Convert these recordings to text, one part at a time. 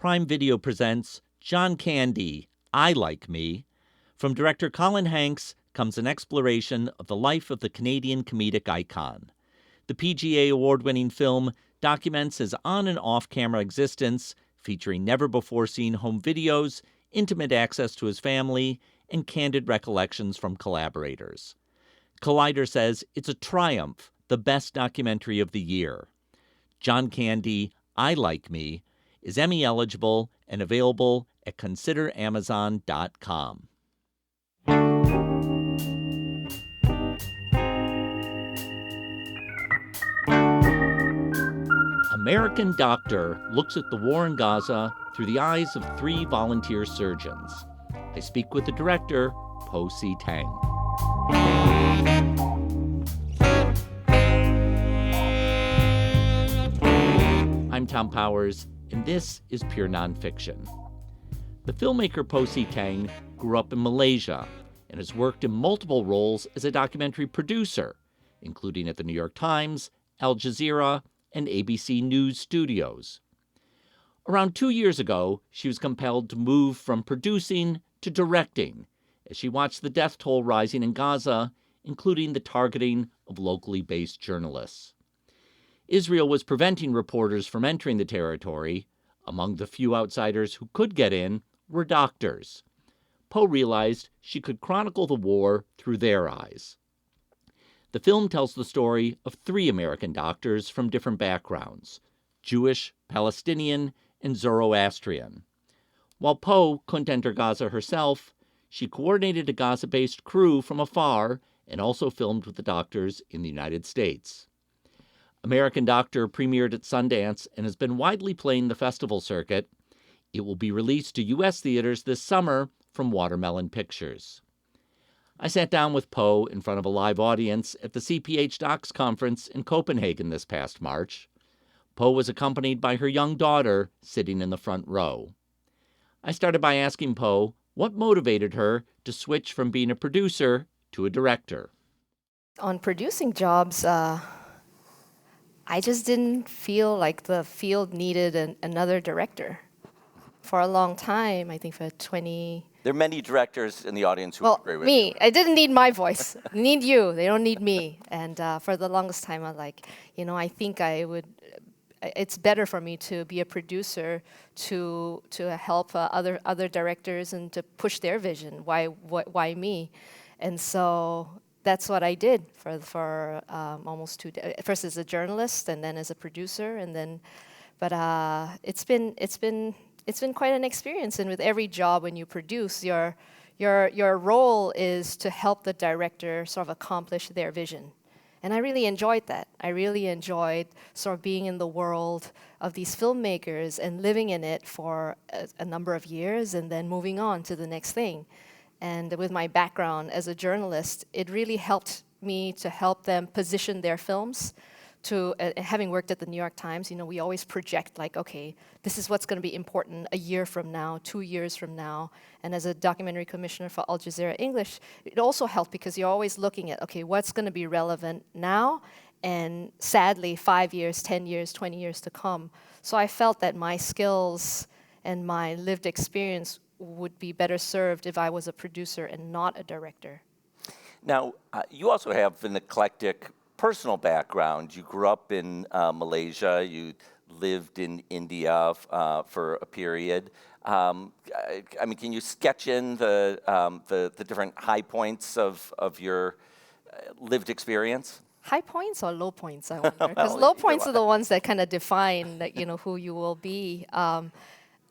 Prime Video presents John Candy, I Like Me. From director Colin Hanks comes an exploration of the life of the Canadian comedic icon. The PGA award-winning film documents his on- and off-camera existence, featuring never-before-seen home videos, intimate access to his family, and candid recollections from collaborators. Collider says it's a triumph, the best documentary of the year. John Candy, I Like Me, is Emmy eligible and available at consideramazon.com. American Doctor looks at the war in Gaza through the eyes of 3 volunteer surgeons. I speak with the director, Poh Si Teng. I'm Thom Powers, and this is Pure Nonfiction. The filmmaker Poh Si Teng grew up in Malaysia and has worked in multiple roles as a documentary producer, including at the New York Times, Al Jazeera, and ABC News studios. Around 2 years ago, she was compelled to move from producing to directing as she watched the death toll rising in Gaza, including the targeting of locally based journalists. Israel was preventing reporters from entering the territory. Among the few outsiders who could get in were doctors. Poh realized she could chronicle the war through their eyes. The film tells the story of 3 American doctors from different backgrounds: Jewish, Palestinian, and Zoroastrian. While Poh couldn't enter Gaza herself, she coordinated a Gaza-based crew from afar and also filmed with the doctors in the United States. American Doctor premiered at Sundance and has been widely playing the festival circuit. It will be released to U.S. theaters this summer from Watermelon Pictures. I sat down with Poh in front of a live audience at the CPH Docs conference in Copenhagen this past March. Poh was accompanied by her young daughter sitting in the front row. I started by asking Poh what motivated her to switch from being a producer to a director. On producing jobs, I just didn't feel like the field needed another director. For a long time, I think for 20... There are many directors in the audience who agree with me. you. I didn't need my voice. They need you. They don't need me. And for the longest time, I I think I would... It's better for me to be a producer to help other directors and to push their vision. Why me? And so that's what I did for almost 2 days. First as a journalist, and then as a producer, and then. But it's been quite an experience. And with every job, when you produce, your role is to help the director sort of accomplish their vision. And I really enjoyed that. I really enjoyed sort of being in the world of these filmmakers and living in it for a number of years and then moving on to the next thing. And with my background as a journalist, it really helped me to help them position their films. Having worked at the New York Times, we always project okay, this is what's going to be important a year from now, 2 years from now. And as a documentary commissioner for Al Jazeera English, it also helped because you're always looking at, okay, what's going to be relevant now and sadly 5 years, 10 years, 20 years to come. So I felt that my skills and my lived experience would be better served if I was a producer and not a director. Now, you also have an eclectic personal background. You grew up in Malaysia. You lived in India for a period. Can you sketch in the different high points of your lived experience? High points or low points, I wonder? Because low points are the ones that kind of define who you will be.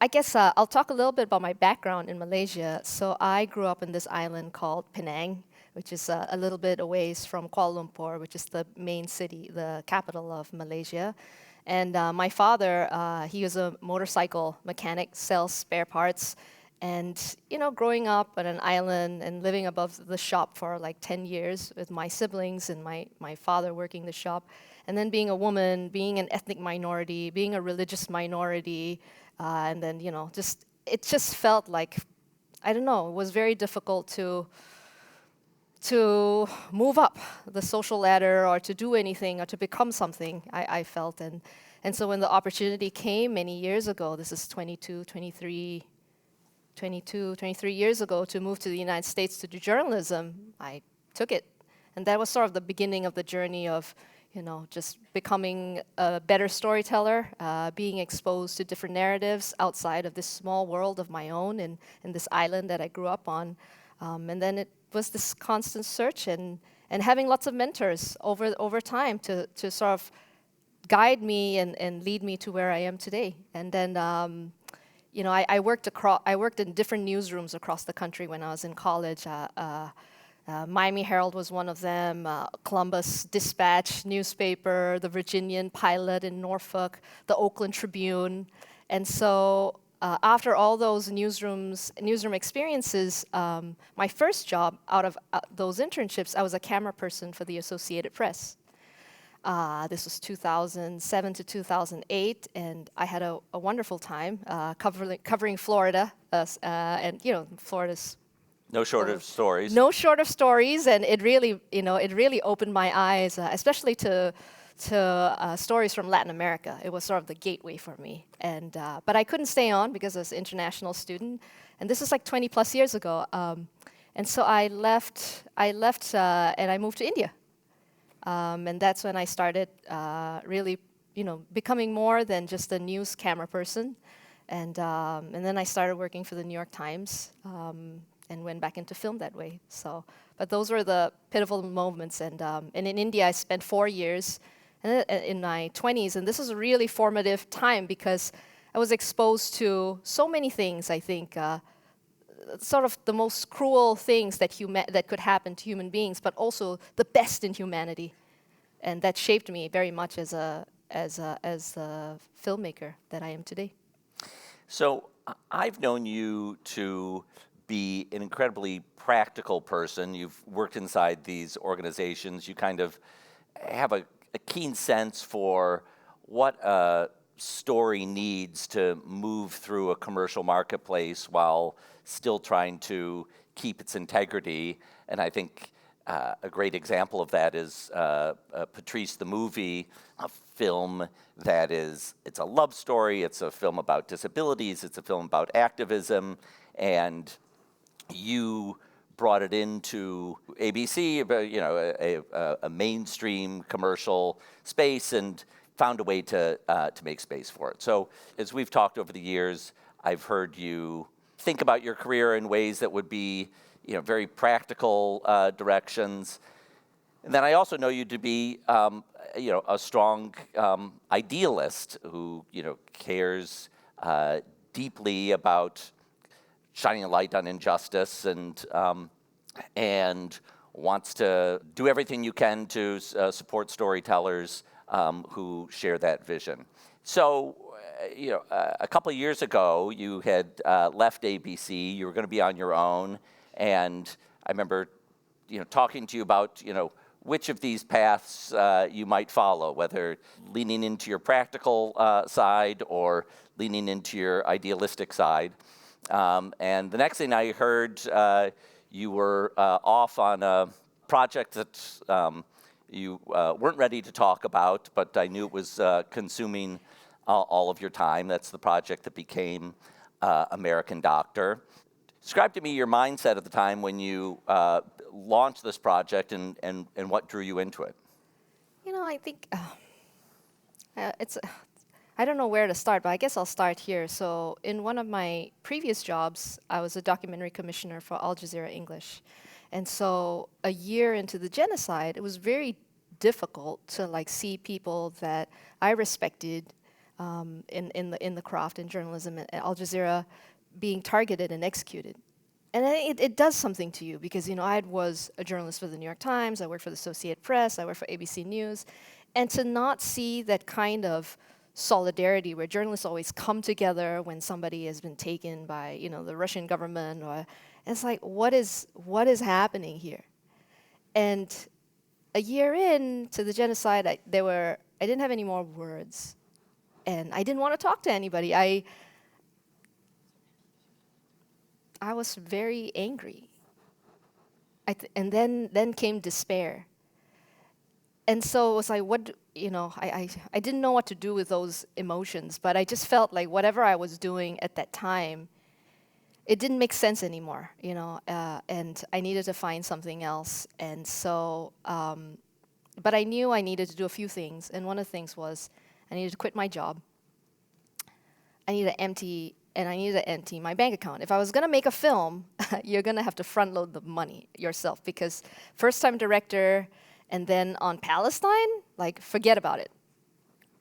I guess I'll talk a little bit about my background in Malaysia. So I grew up in this island called Penang, which is a little bit away from Kuala Lumpur, which is the main city, the capital of Malaysia. And my father, he was a motorcycle mechanic, sells spare parts. And, growing up on an island and living above the shop for 10 years with my siblings and my father working the shop, and then being a woman, being an ethnic minority, being a religious minority, and then, it just felt like, I don't know, it was very difficult to move up the social ladder or to do anything or to become something, I felt. And And so when the opportunity came many years ago, this is 23 years ago, to move to the United States to do journalism, I took it. And that was sort of the beginning of the journey of, just becoming a better storyteller, being exposed to different narratives outside of this small world of my own and this island that I grew up on. And then it was this constant search and having lots of mentors over time to sort of guide me and lead me to where I am today. And then, I worked in different newsrooms across the country when I was in college. Miami Herald was one of them, Columbus Dispatch newspaper, the Virginian Pilot in Norfolk, the Oakland Tribune. And so after all those newsroom experiences, my first job out of those internships, I was a camera person for the Associated Press. This was 2007 to 2008, and I had a wonderful time covering Florida, and Florida's No shortage of stories. no short of stories, and it really opened my eyes, especially to stories from Latin America. It was sort of the gateway for me, and but I couldn't stay on because I was an international student, and this is like 20 plus years ago, and so I left, and I moved to India, and that's when I started really, becoming more than just a news camera person, and then I started working for the New York Times. And went back into film that way. So, but those were the pivotal moments. And in India, I spent 4 years in my 20s, and this was a really formative time because I was exposed to so many things. I think sort of the most cruel things that could happen to human beings, but also the best in humanity, and that shaped me very much as a filmmaker that I am today. So I've known you to be an incredibly practical person. You've worked inside these organizations. You kind of have a keen sense for what a story needs to move through a commercial marketplace while still trying to keep its integrity. And I think a great example of that is Patrice, the movie, a film that it's a love story, it's a film about disabilities, it's a film about activism, and you brought it into ABC, a mainstream commercial space, and found a way to make space for it. So as we've talked over the years, I've heard you think about your career in ways that would be, very practical directions. And then I also know you to be, a strong idealist who, cares deeply about shining a light on injustice and wants to do everything you can to support storytellers who share that vision. So, a couple of years ago, you had left ABC. You were going to be on your own, and I remember, talking to you about, which of these paths you might follow, whether leaning into your practical side or leaning into your idealistic side. And the next thing I heard, you were off on a project that you weren't ready to talk about, but I knew it was consuming all of your time. That's the project that became American Doctor. Describe to me your mindset at the time when you launched this project and what drew you into it. I think I don't know where to start, but I guess I'll start here. So in one of my previous jobs, I was a documentary commissioner for Al Jazeera English. And so a year into the genocide, it was very difficult to see people that I respected in the craft in journalism at Al Jazeera being targeted and executed. And it does something to you because, I was a journalist for the New York Times, I worked for the Associated Press, I worked for ABC News, and to not see that kind of solidarity where journalists always come together when somebody has been taken by, the Russian government, or it's like, what is happening here? And a year into the genocide, I didn't have any more words, and I didn't want to talk to anybody. I was very angry. And then came despair. And so it was like, I didn't know what to do with those emotions, but I just felt like whatever I was doing at that time, it didn't make sense anymore, and I needed to find something else. And so, but I knew I needed to do a few things, and one of the things was I needed to quit my job. I needed to empty my bank account. If I was gonna make a film, you're gonna have to front load the money yourself, because first-time director, and then on Palestine, like, forget about it.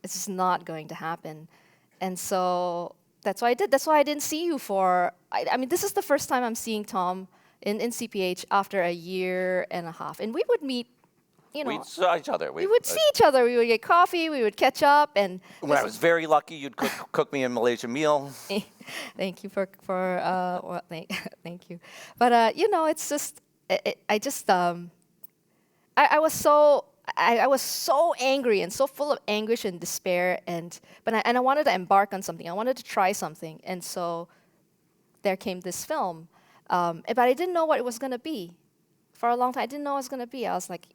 It's just not going to happen. And so that's what I did. That's why I didn't see you for, I mean, this is the first time I'm seeing Thom in CPH after a year and a half. And we would meet, We saw each other. we would see each other. We would get coffee, we would catch up. And When I was very lucky, you'd cook me a Malaysian meal. thank you well, thank you. But, it's just, I was so angry and so full of anguish and despair, but I wanted to embark on something. I wanted to try something, and so there came this film. But I didn't know what it was going to be. For a long time, I didn't know what it was going to be. I was like,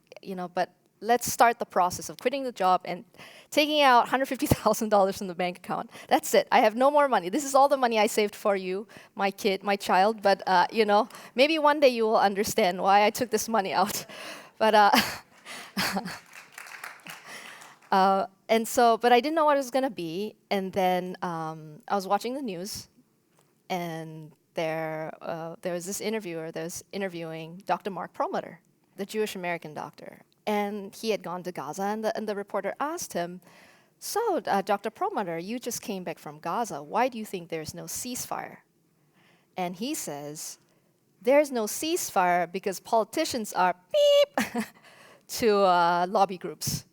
but let's start the process of quitting the job and taking out $150,000 from the bank account. That's it. I have no more money. This is all the money I saved for you, my kid, my child. But maybe one day you will understand why I took this money out. But but I didn't know what it was gonna be. And then I was watching the news, and there was this interviewer that was interviewing Dr. Mark Perlmutter, the Jewish American doctor, and he had gone to Gaza, and the reporter asked him, "So, Dr. Perlmutter, you just came back from Gaza. Why do you think there's no ceasefire?" And he says, "There's no ceasefire because politicians are beep to lobby groups."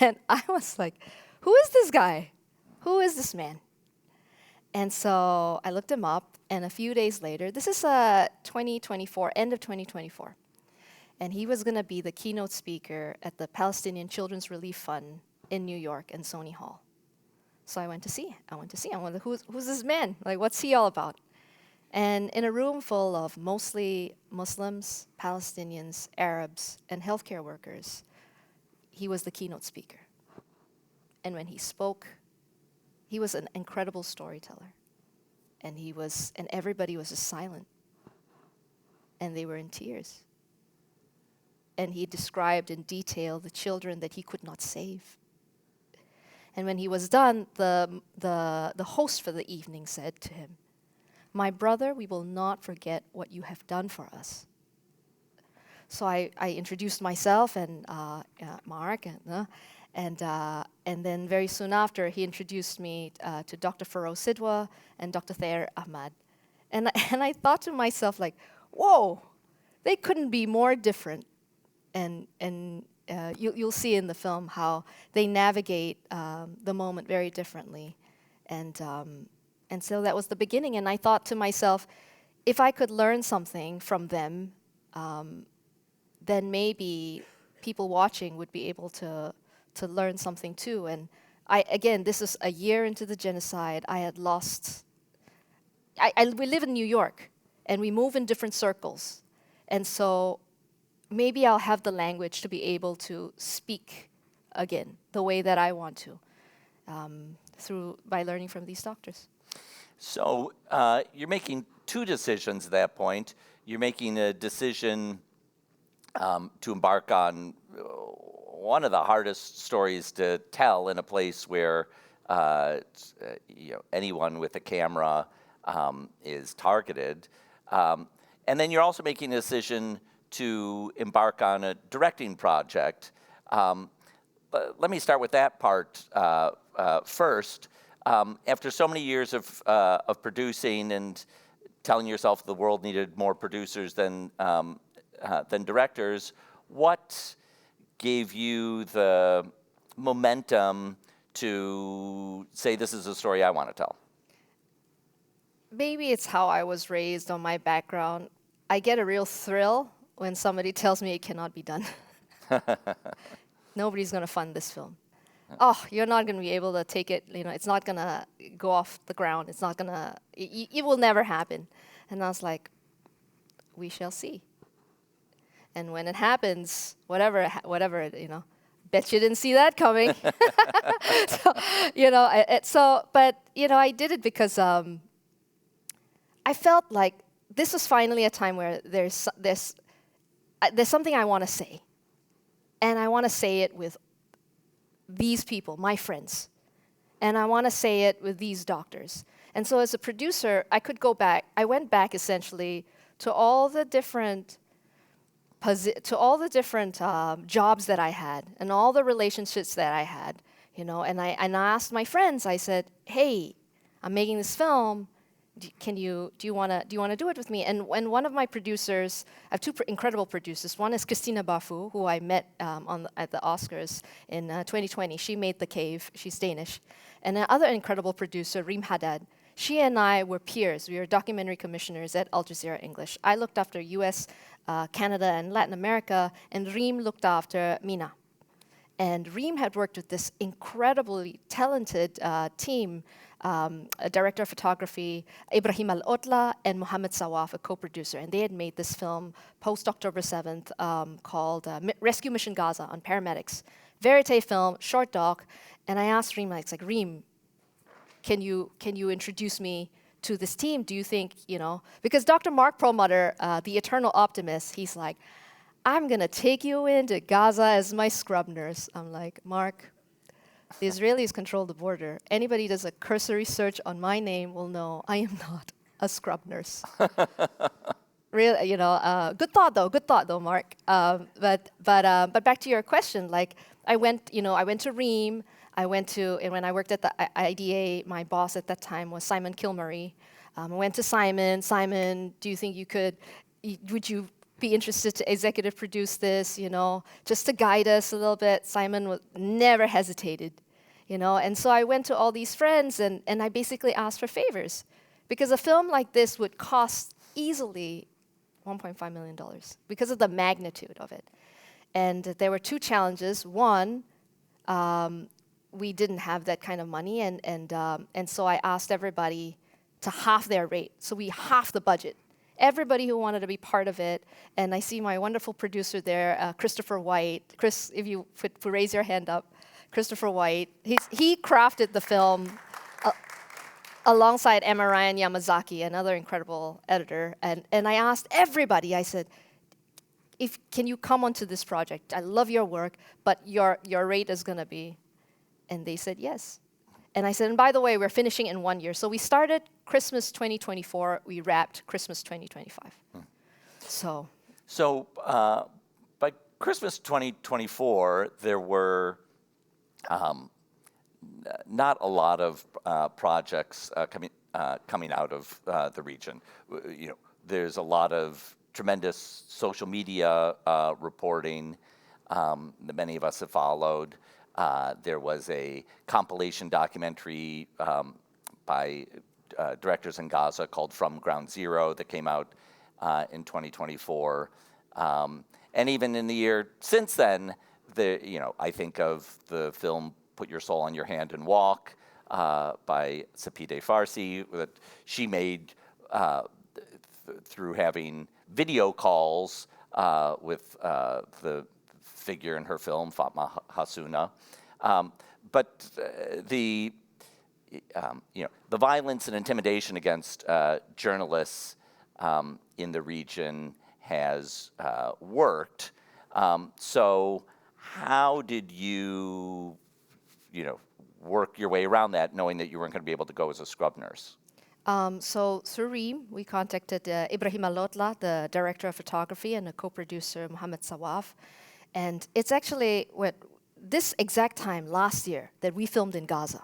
And I was like, who is this guy? Who is this man? And so I looked him up, and a few days later, this is 2024, end of 2024, and he was going to be the keynote speaker at the Palestinian Children's Relief Fund in New York and Sony Hall. So I went to see. I wondered, who's this man? Like, what's he all about? And in a room full of mostly Muslims, Palestinians, Arabs, and healthcare workers, he was the keynote speaker. And when he spoke, he was an incredible storyteller. And everybody was just silent. And they were in tears. And he described in detail the children that he could not save. And when he was done, the host for the evening said to him, "My brother, we will not forget what you have done for us." So I introduced myself and Mark, and then very soon after, he introduced me to Dr. Feroz Sidwa and Dr. Thayer Ahmad. And I thought to myself, like, whoa, they couldn't be more different. And you'll see in the film how they navigate the moment very differently. And so that was the beginning. And I thought to myself, if I could learn something from them, then maybe people watching would be able to learn something too. And this is a year into the genocide. I had lost. We live in New York, and we move in different circles. And so maybe I'll have the language to be able to speak again the way that I want to, by learning from these doctors. So you're making two decisions at that point. You're making a decision to embark on one of the hardest stories to tell in a place where anyone with a camera is targeted. And then you're also making a decision to embark on a directing project. But let me start with that part first. After so many years of producing and telling yourself the world needed more producers than directors, what gave you the momentum to say, this is a story I want to tell? Maybe it's how I was raised, on my background. I get a real thrill when somebody tells me it cannot be done. Nobody's going to fund this film. Oh, you're not going to be able to take it, it's not going to go off the ground. It's not going to, it will never happen. And I was like, we shall see. And when it happens, whatever Bet you didn't see that coming. So, but I did it because I felt like this was finally a time where there's something I want to say, and I want to say it with these people, my friends, and I want to say it with these doctors. And so, as a producer, I could go back. I went back essentially to all the different jobs that I had and all the relationships that I had, and I asked my friends. I said, "Hey, I'm making this film. Do you want to do it with me?" And when one of my producers, I have two incredible producers. One is Christina Bafu, who I met at the Oscars in 2020. She made The Cave. She's Danish. And another incredible producer, Reem Haddad. She and I were peers. We were documentary commissioners at Al Jazeera English. I looked after U.S., Canada, and Latin America, and Reem looked after MENA. And Reem had worked with this incredibly talented team, a director of photography, Ibrahim Al-Otla, and Mohammed Sawaf, a co-producer. And they had made this film post-October 7th called Rescue Mission Gaza on paramedics. Verite film, short doc. And I asked Reem, Reem, can you introduce me to this team? Do you think, because Dr. Mark Perlmutter, the eternal optimist, he's like, I'm going to take you into Gaza as my scrub nurse. I'm like, Mark, the Israelis control the border. Anybody who does a cursory search on my name will know I am not a scrub nurse. Really, good thought though, Mark. But back to your question, I went to Reem. And when I worked at the IDA, my boss at that time was Simon Kilmurray. I went to Simon. Simon, do you think would you be interested to executive produce this, just to guide us a little bit? Simon never hesitated, And so I went to all these friends and I basically asked for favors. Because a film like this would cost easily $1.5 million because of the magnitude of it. And there were two challenges. One, we didn't have that kind of money, and so I asked everybody to half their rate. So we halved the budget. Everybody who wanted to be part of it, and I see my wonderful producer there, Christopher White. Chris, if you would raise your hand up, Christopher White. He crafted the film alongside Emma Ryan Yamazaki, another incredible editor. And I asked everybody. I said, can you come onto this project? I love your work, but your rate is going to be. And they said yes. And I said, and by the way, we're finishing in 1 year. So we started Christmas 2024. We wrapped Christmas 2025. So by Christmas 2024, there were not a lot of projects coming out of the region. There's a lot of tremendous social media reporting that many of us have followed. There was a compilation documentary by directors in Gaza called From Ground Zero that came out in 2024. And even in the year since then, I think of the film Put Your Soul on Your Hand and Walk by Sapide Farsi that she made through having video calls with the figure in her film, Fatma Hasuna. But the violence and intimidation against journalists in the region has worked. So how did you work your way around that, knowing that you weren't going to be able to go as a scrub nurse? So through Reem, we contacted Ibrahim Al-Otla, the director of photography, and a co-producer, Mohammed Sawaf. And it's actually this exact time last year that we filmed in Gaza.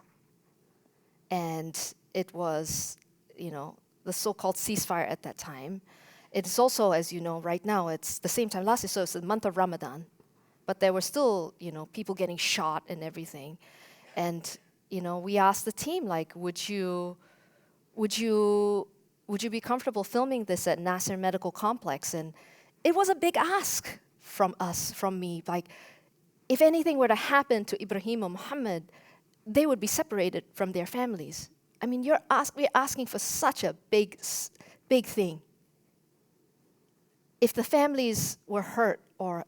And it was, the so-called ceasefire at that time. It's also, as you know, right now, it's the same time last year, so it's the month of Ramadan. But there were still, people getting shot and everything. And, we asked the team, would you be comfortable filming this at Nasser Medical Complex? And it was a big ask from me. If anything were to happen to Ibrahim or Muhammad, they would be separated from their families. I mean, we're asking for such a big thing. If the families were hurt or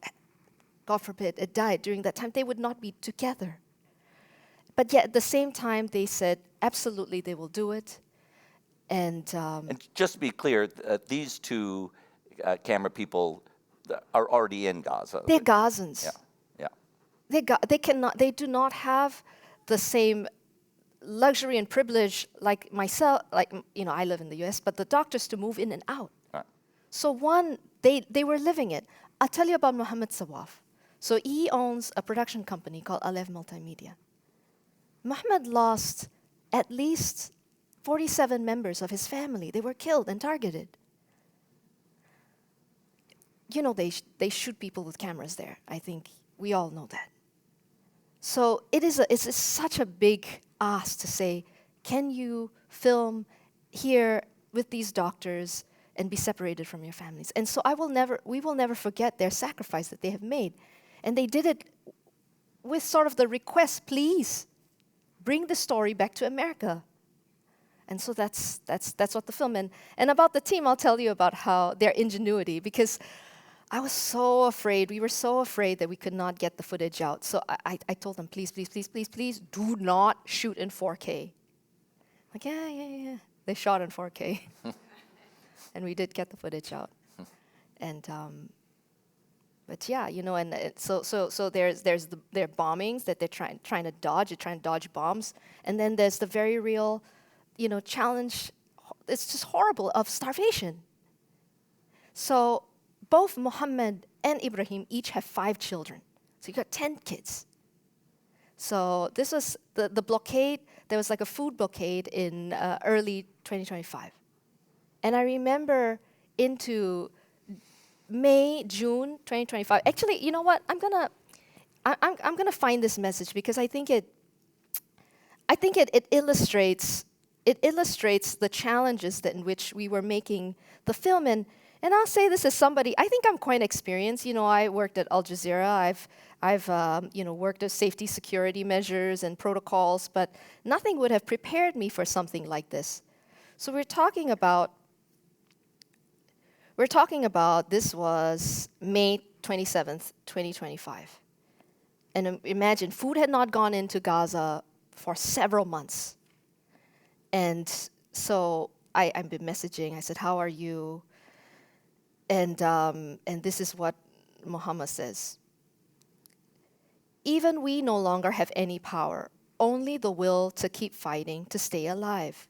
God forbid, it died during that time, they would not be together. But yet at the same time, they said, absolutely, they will do it. And And just to be clear, these two camera people are already in Gaza. they're Gazans. Yeah, yeah. They do not have the same luxury and privilege like myself, like, I live in the US, but the doctors to move in and out. Right. So one, they were living it. I'll tell you about Mohammed Sawaf. So he owns a production company called Alev Multimedia. Mohammed lost at least 47 members of his family. They were killed and targeted. They shoot people with cameras there. I think we all know that. So it's such a big ask to say, can you film here with these doctors and be separated from your families? And so we will never forget their sacrifice that they have made. And they did it with sort of the request, please, bring the story back to America. And so that's what the film, and about the team, I'll tell you about how their ingenuity, because I was so afraid, we were so afraid that we could not get the footage out. So I told them, please, please, please, please, please, do not shoot in 4K. Like, yeah. They shot in 4K. And we did get the footage out. And, but yeah, and so there's their bombings that they're trying to dodge. They're trying to dodge bombs. And then there's the very real, challenge, it's just horrible, of starvation. So both Muhammad and Ibrahim each have 5 children. So you got 10 kids. So this was the blockade. There was like a food blockade in early 2025. And I remember into May, June 2025. Actually, you know what? I'm gonna find this message because I think it illustrates the challenges that in which we were making the film. And I'll say this as somebody, I think I'm quite experienced. I worked at Al Jazeera. I've worked at safety security measures and protocols, but nothing would have prepared me for something like this. So we're talking about this was May 27th, 2025. And imagine, food had not gone into Gaza for several months. And so I've been messaging. I said, how are you? And this is what Muhammad says. Even we no longer have any power, only the will to keep fighting to stay alive.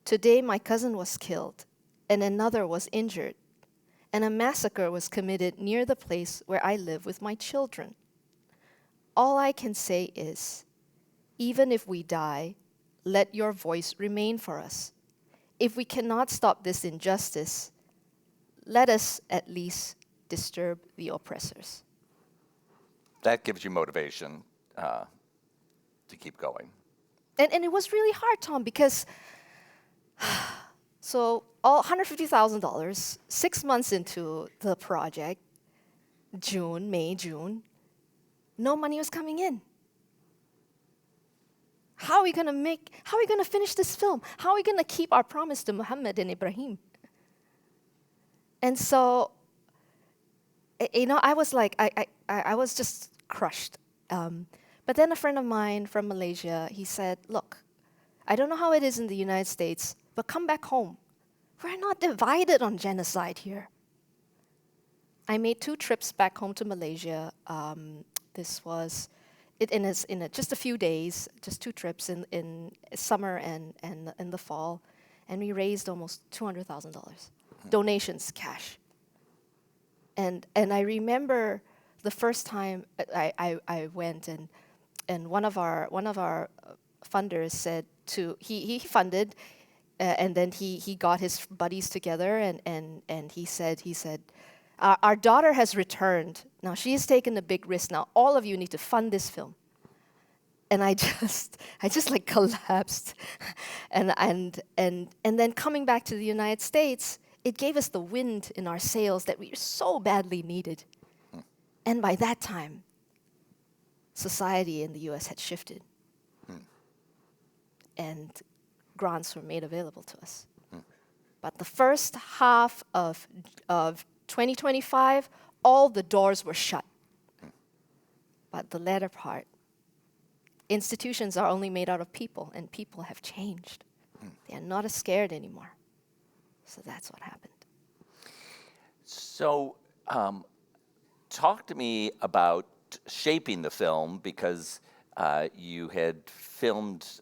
Today my cousin was killed, and another was injured, and a massacre was committed near the place where I live with my children. All I can say is, even if we die, let your voice remain for us. If we cannot stop this injustice, let us at least disturb the oppressors. That gives you motivation to keep going. And it was really hard, Tom, because so all $150,000, 6 months into the project, May, June, no money was coming in. How are we going to finish this film? How are we going to keep our promise to Muhammad and Ibrahim? And so, I was like, I was just crushed. But then a friend of mine from Malaysia, he said, look, I don't know how it is in the United States, but come back home. We're not divided on genocide here. I made 2 trips back home to Malaysia. This was just a few days, just 2 trips in summer and in the fall. And we raised almost $200,000. Donations, cash. And I remember the first time I went and one of our funders said he funded and then he got his buddies together and he said our daughter has returned. Now she has taken a big risk. Now all of you need to fund this film. And I just like collapsed. and then coming back to the United States, it gave us the wind in our sails that we so badly needed. And by that time, society in the US had shifted. And grants were made available to us. But the first half of 2025, all the doors were shut. But the latter part, institutions are only made out of people, and people have changed. They are not as scared anymore. So that's what happened. So, talk to me about shaping the film, because you had filmed,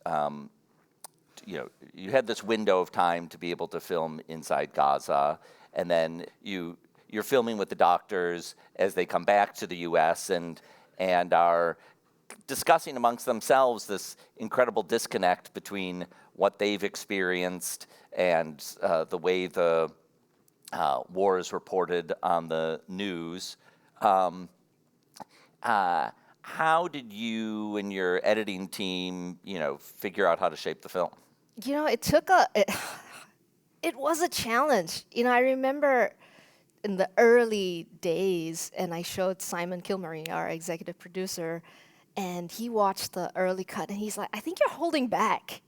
you had this window of time to be able to film inside Gaza, and then you're filming with the doctors as they come back to the U.S. and are discussing amongst themselves this incredible disconnect between what they've experienced and the way the war is reported on the news. How did you and your editing team, figure out how to shape the film? It was a challenge. I remember in the early days, and I showed Simon Kilmurray, our executive producer, and he watched the early cut, and he's like, I think you're holding back.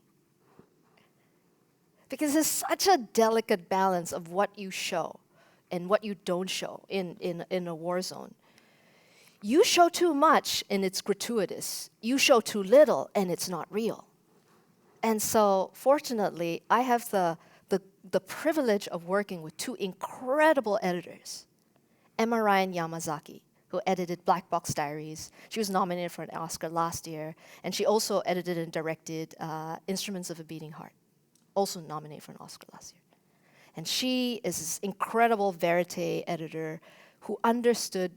Because there's such a delicate balance of what you show and what you don't show in a war zone. You show too much, and it's gratuitous. You show too little, and it's not real. And so, fortunately, I have the privilege of working with two incredible editors. Emma Ryan Yamazaki, who edited Black Box Diaries. She was nominated for an Oscar last year, and she also edited and directed Instruments of a Beating Heart, also nominated for an Oscar last year. And she is this incredible verite editor who understood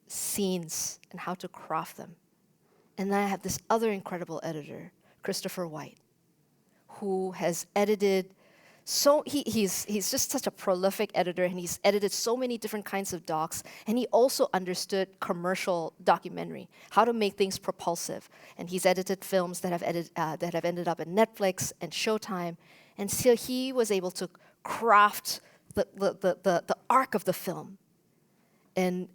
scenes and how to craft them. And then I have this other incredible editor, Christopher White, who has edited he's just such a prolific editor, and he's edited so many different kinds of docs, and he also understood commercial documentary, how to make things propulsive. And he's edited films that have ended up in Netflix and Showtime, and so he was able to craft the arc of the film. And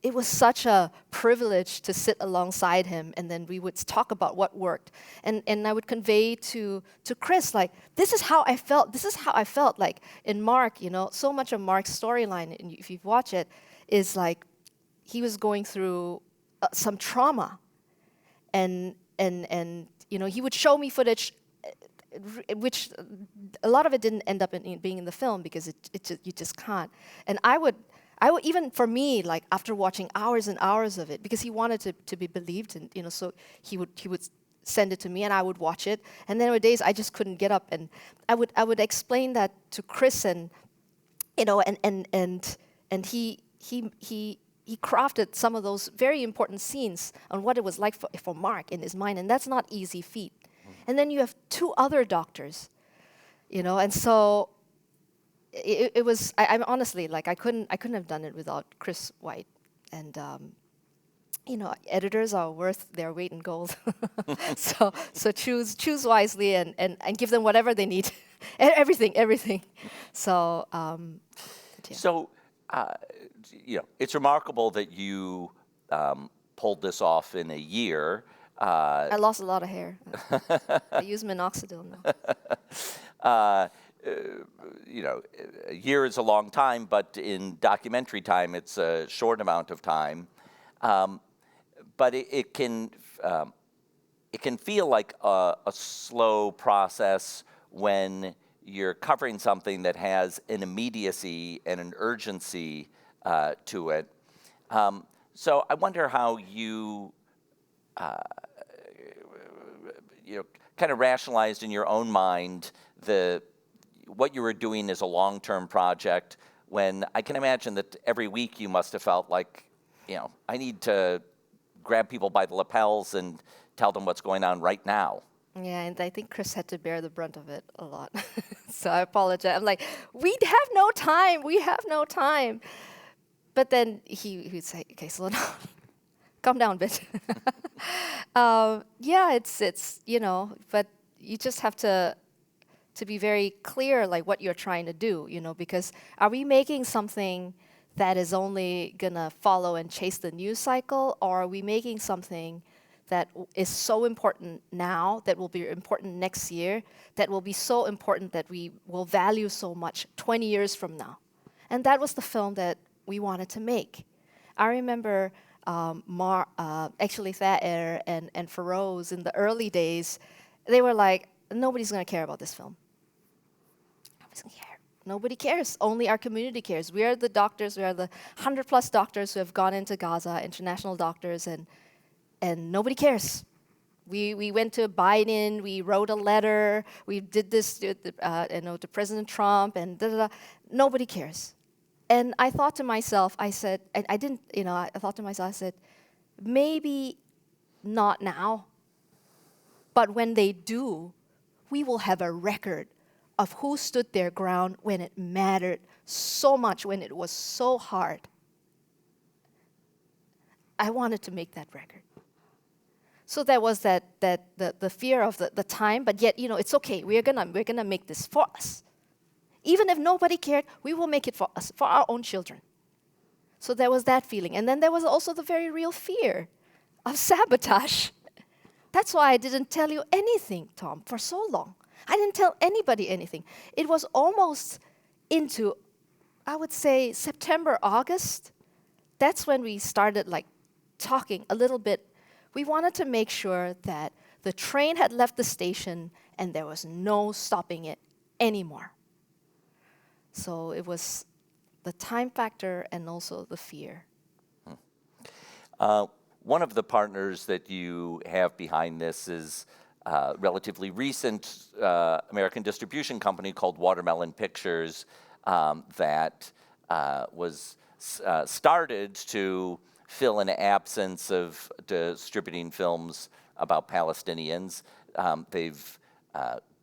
it was such a privilege to sit alongside him, and then we would talk about what worked. And I would convey to Chris, like, this is how I felt. This is how I felt. Like in Mark, so much of Mark's storyline, and if you watch it, is like he was going through some trauma, and he would show me footage, which a lot of it didn't end up being in the film because you just can't. And I would even for me, like after watching hours and hours of it, because he wanted to be believed, and so he would send it to me, and I would watch it. And then there were days I just couldn't get up, and I would explain that to Chris, and and he crafted some of those very important scenes on what it was like for Mark in his mind, and that's not easy feat. And then you have two other doctors, and so. It was. I'm honestly, like, I couldn't have done it without Chris White, and editors are worth their weight in gold. so choose wisely and give them whatever they need, everything. So yeah. So it's remarkable that you pulled this off in a year. I lost a lot of hair. I use minoxidil now. A year is a long time, but in documentary time, it's a short amount of time. But it can feel like a slow process when you're covering something that has an immediacy and an urgency to it. So I wonder how you kind of rationalized in your own mind what you were doing as a long-term project, when I can imagine that every week you must have felt like, I need to grab people by the lapels and tell them what's going on right now. Yeah, and I think Chris had to bear the brunt of it a lot. So I apologize. I'm like, we have no time. But then he'd say, okay, slow down. Calm down a bit. Yeah, it's but you just have to be very clear, like, what you're trying to do, because are we making something that is only gonna follow and chase the news cycle, or are we making something that is so important now, that will be important next year, that will be so important that we will value so much 20 years from now? And that was the film that we wanted to make. I remember actually Thaer and Feroz in the early days, they were like, nobody's going to care about this film. Nobody's going to care. Nobody cares. Only our community cares. We are the doctors. We are the 100+ doctors who have gone into Gaza, international doctors, and nobody cares. We went to Biden. We wrote a letter. We did this to President Trump, and nobody cares. And I thought to myself, I said, I didn't, I thought to myself, I said, maybe not now, but when they do, we will have a record of who stood their ground when it mattered so much, when it was so hard. I wanted to make that record. So that was the fear of the time, but yet, it's okay. We're gonna make this for us. Even if nobody cared, we will make it for us, for our own children. So there was that feeling. And then there was also the very real fear of sabotage. That's why I didn't tell you anything, Thom, for so long. I didn't tell anybody anything. It was almost into, I would say, September, August. That's when we started talking a little bit. We wanted to make sure that the train had left the station and there was no stopping it anymore. So it was the time factor and also the fear. One of the partners that you have behind this is a relatively recent American distribution company called Watermelon Pictures that was started to fill an absence of distributing films about Palestinians. They've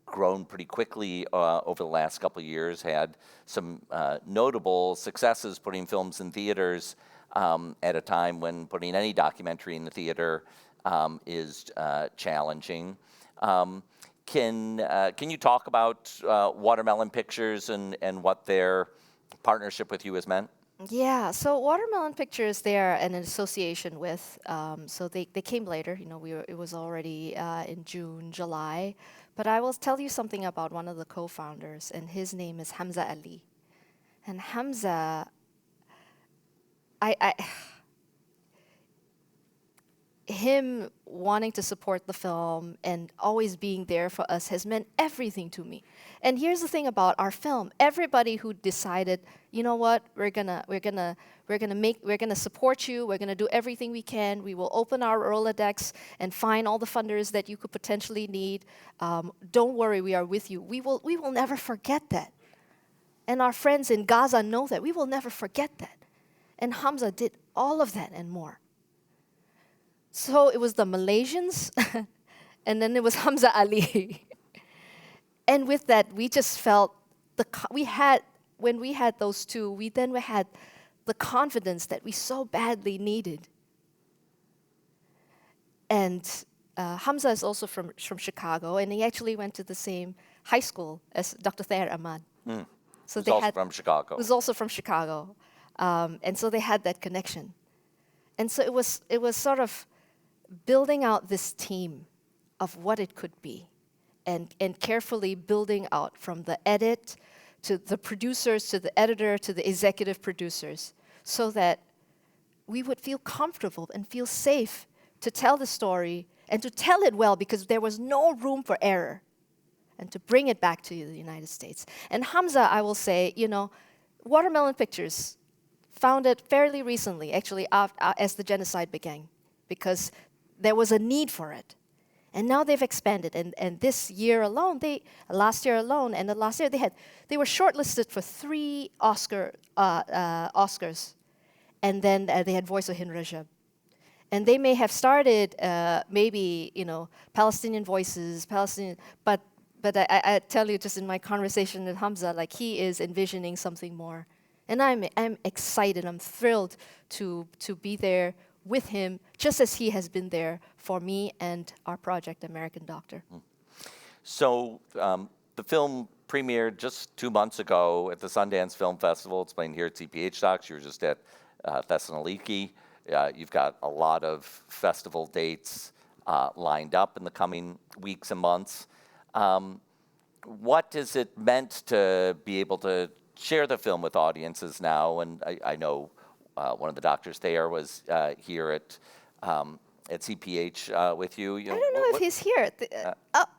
grown pretty quickly over the last couple of years, had some notable successes putting films in theaters at a time when putting any documentary in the theater is challenging. Can you talk about Watermelon Pictures and what their partnership with you has meant? Yeah, so Watermelon Pictures, they're an association with, so they came later, it was already in June, July. But I will tell you something about one of the co-founders, and his name is Hamza Ali. And Hamza, him wanting to support the film and always being there for us has meant everything to me. And here's the thing about our film: everybody who decided, you know what, we're gonna support you. We're gonna do everything we can. We will open our Rolodex and find all the funders that you could potentially need. Don't worry, we are with you. We will never forget that. And our friends in Gaza know that. We will never forget that. And Hamza did all of that and more. So it was the Malaysians, and then it was Hamza Ali. And with that, we just felt when we had those two, we had the confidence that we so badly needed. And Hamza is also from Chicago, and he actually went to the same high school as Dr. Thaer Ahmad. So Who's also from Chicago. Who's also from Chicago. And so they had that connection. And so it was sort of building out this team of what it could be, and carefully building out from the edit to the producers, to the editor, to the executive producers, so that we would feel comfortable and feel safe to tell the story and to tell it well, because there was no room for error, and to bring it back to the United States. And Hamza, I will say, Watermelon Pictures founded fairly recently, actually, as the genocide began, because there was a need for it. And now they've expanded. And this year alone, last year alone, and the last year, they were shortlisted for 3 Oscars. And then they had Voice of Hind Rajab. And they may have started Palestinian voices, but I tell you, just in my conversation with Hamza, he is envisioning something more. And I'm excited, I'm thrilled to be there with him, just as he has been there for me and our project, American Doctor. So the film premiered just 2 months ago at the Sundance Film Festival. It's playing here at CPH Docs. You were just at Thessaloniki. You've got a lot of festival dates lined up in the coming weeks and months. What has it meant to be able to share the film with audiences now? And I know one of the doctors there was here at CPH with you. I don't know if he's here.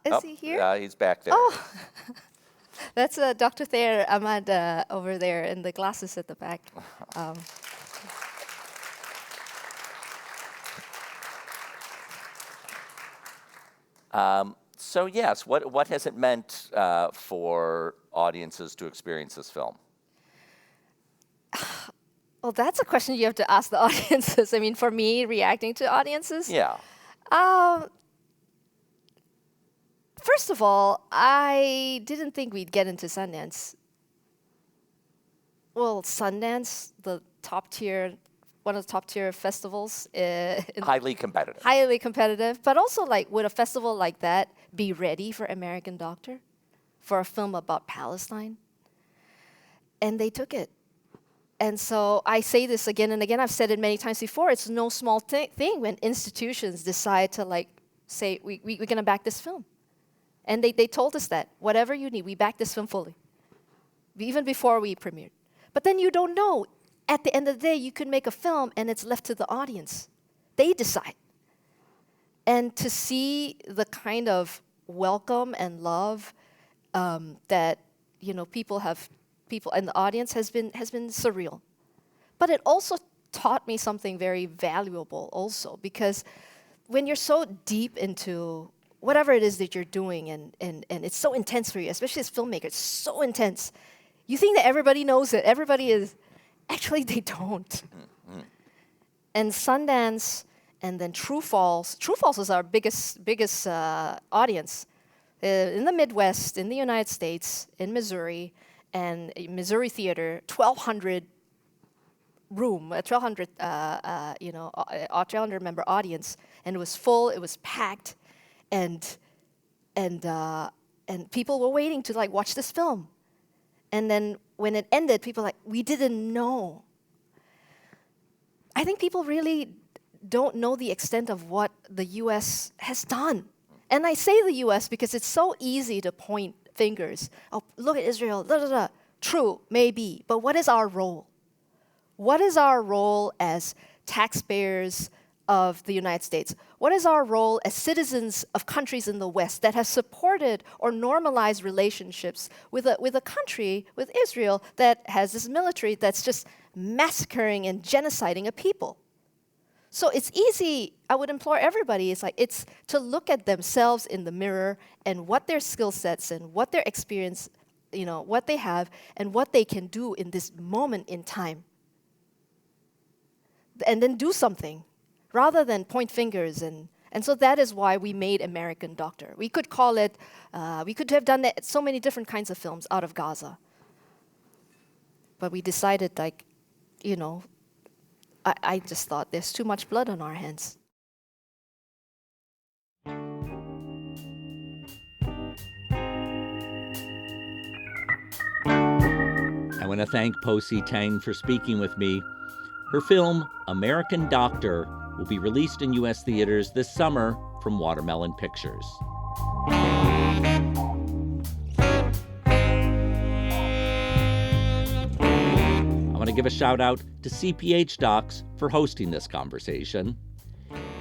Is he here? He's back there. Oh, that's Dr. Thayer Ahmad over there in the glasses at the back. So yes, what has it meant for audiences to experience this film? Well, that's a question you have to ask the audiences. I mean, for me, reacting to audiences. Yeah. First of all, I didn't think we'd get into Sundance. Well, Sundance, one of the top tier festivals. Highly competitive. Highly competitive, but also like, would a festival like that be ready for American Doctor, for a film about Palestine? And they took it. And so I say this again and again. I've said it many times before. It's no small thing when institutions decide to like say we're going to back this film. And they told us that whatever you need, we back this film fully, even before we premiered. But then you don't know. At the end of the day, you could make a film and it's left to the audience. They decide. And to see the kind of welcome and love that people in the audience has been surreal. But it also taught me something very valuable also, because when you're so deep into whatever it is that you're doing and it's so intense for you, especially as filmmakers, it's so intense. You think that everybody knows it. Everybody is. Actually, they don't. Mm-hmm. And Sundance and then True Falls. True Falls is our biggest audience in the Midwest, in the United States, in Missouri, and Missouri Theater, 1,200 room, a 1,200 member audience, and it was full. It was packed, and people were waiting to like watch this film. And then when it ended, people were like, we didn't know. I think people really don't know the extent of what the U.S. has done. And I say the U.S. because it's so easy to point fingers. Oh, look at Israel, da, da, da. True, maybe, but what is our role? What is our role as taxpayers of the United States? What is our role as citizens of countries in the West that have supported or normalized relationships with a country, with Israel, that has this military that's just massacring and genociding a people? So it's easy, I would implore everybody, it's to look at themselves in the mirror and what their skill sets and what their experience, what they have and what they can do in this moment in time. And then do something, rather than point fingers. And so that is why we made American Doctor. We could call it, we could have done so many different kinds of films out of Gaza. But we decided, I just thought there's too much blood on our hands. I want to thank Poh Si Teng for speaking with me. Her film, American Doctor, will be released in U.S. theaters this summer from Watermelon Pictures. I want to give a shout out to CPH Docs for hosting this conversation.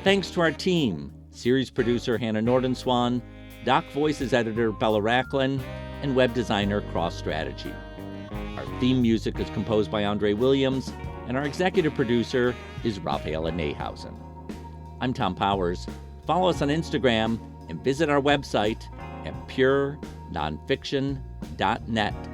Thanks to our team, series producer Hannah Nordenswan, Doc Voices editor Bella Racklin, and web designer Cross Strategy. Our theme music is composed by Andre Williams, and our executive producer is Rafaela Nehausen. I'm Thom Powers. Follow us on Instagram and visit our website at purenonfiction.net.